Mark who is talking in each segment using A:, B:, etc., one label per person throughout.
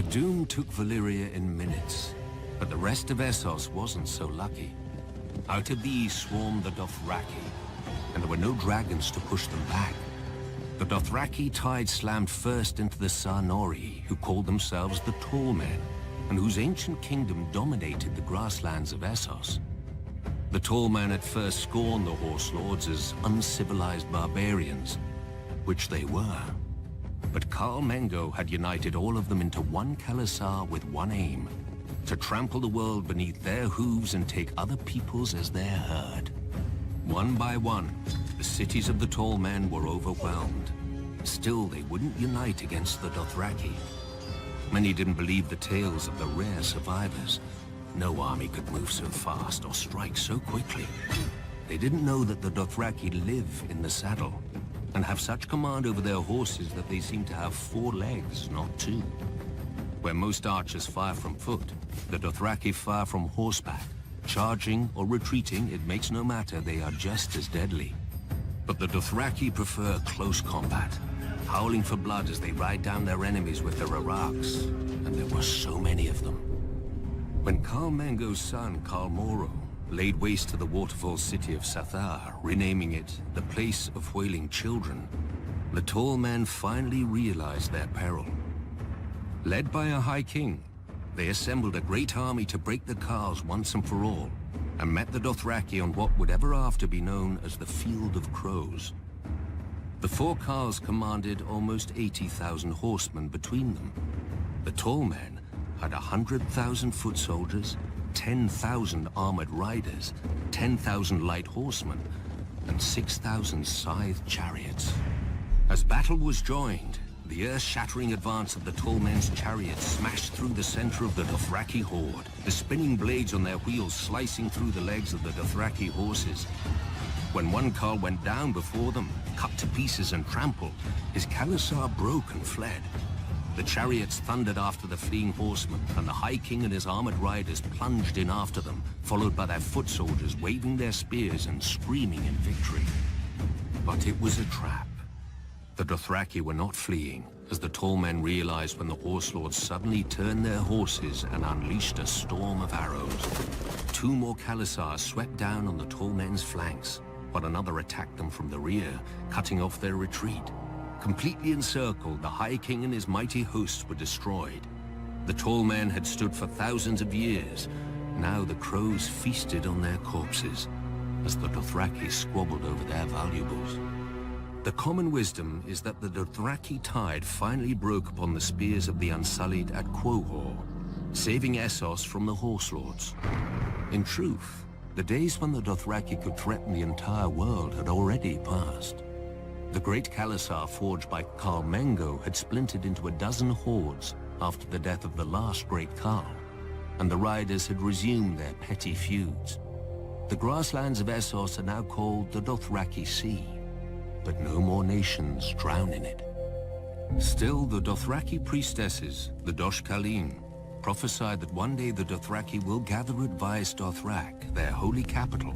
A: The doom took Valyria in minutes, but the rest of Essos wasn't so lucky. Out of the east swarmed the Dothraki, and there were no dragons to push them back. The Dothraki tide slammed first into the Sarnori, who called themselves the Tall Men, and whose ancient kingdom dominated the grasslands of Essos. The Tall Men at first scorned the Horse Lords as uncivilized barbarians, which they were. But Khal Mengo had united all of them into one Khalasar with one aim: to trample the world beneath their hooves and take other peoples as their herd. One by one, the cities of the Tall Men were overwhelmed. Still, they wouldn't unite against the Dothraki. Many didn't believe the tales of the rare survivors. No army could move so fast or strike so quickly. They didn't know that the Dothraki live in the saddle, and have such command over their horses that they seem to have 4 legs, not 2. Where most archers fire from foot, the Dothraki fire from horseback. Charging or retreating, it makes no matter, they are just as deadly. But the Dothraki prefer close combat, howling for blood as they ride down their enemies with their araks, and there were so many of them. When Khal Mengo's son, Khal Moro, laid waste to the waterfall city of Sathar, renaming it the Place of Wailing Children, the Tall Men finally realized their peril. Led by a High King, they assembled a great army to break the Khals once and for all, and met the Dothraki on what would ever after be known as the Field of Crows. The 4 Khals commanded almost 80,000 horsemen between them. The Tall Men had 100,000 foot soldiers, 10,000 armored riders, 10,000 light horsemen, and 6,000 scythed chariots. As battle was joined, the earth-shattering advance of the Tall Men's chariots smashed through the center of the Dothraki horde, the spinning blades on their wheels slicing through the legs of the Dothraki horses. When one Khal went down before them, cut to pieces and trampled, his Khalasar broke and fled. The chariots thundered after the fleeing horsemen, and the High King and his armored riders plunged in after them, followed by their foot soldiers waving their spears and screaming in victory. But it was a trap. The Dothraki were not fleeing, as the Tall Men realized when the Horse Lords suddenly turned their horses and unleashed a storm of arrows. 2 more Khalasars swept down on the Tall Men's flanks, while another attacked them from the rear, cutting off their retreat. Completely encircled, the High King and his mighty hosts were destroyed. The Tall Men had stood for thousands of years. Now the crows feasted on their corpses, as the Dothraki squabbled over their valuables. The common wisdom is that the Dothraki tide finally broke upon the spears of the Unsullied at Quohor, saving Essos from the Horse Lords. In truth, the days when the Dothraki could threaten the entire world had already passed. The great Khalasar forged by Khal Mengo had splintered into a dozen hordes after the death of the last great Khal, and the riders had resumed their petty feuds. The grasslands of Essos are now called the Dothraki Sea, but no more nations drown in it. Still, the Dothraki priestesses, the Dosh Khaleen, prophesied that one day the Dothraki will gather at Vaes Dothrak, their holy capital,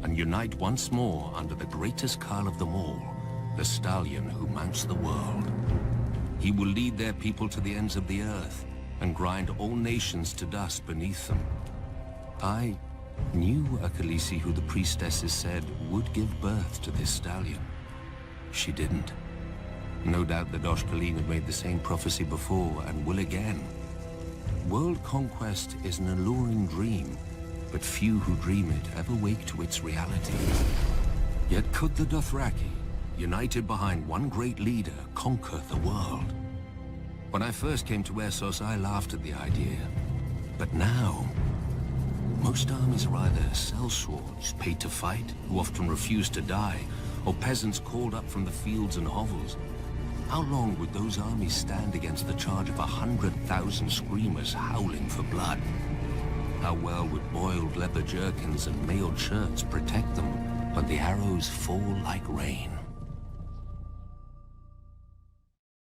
A: and unite once more under the greatest Khal of them all, the stallion who mounts the world. He will lead their people to the ends of the earth and grind all nations to dust beneath them. I knew a Khaleesi who the priestesses said would give birth to this stallion. She didn't. No doubt the Dosh Khaleen had made the same prophecy before and will again. World conquest is an alluring dream, but few who dream it ever wake to its reality. Yet could the Dothraki, united behind one great leader, conquer the world? When I first came to Essos, I laughed at the idea. But now, most armies are either sellswords, paid to fight, who often refuse to die, or peasants called up from the fields and hovels. How long would those armies stand against the charge of 100,000 screamers howling for blood? How well would boiled leather jerkins and mailed shirts protect them when the arrows fall like rain?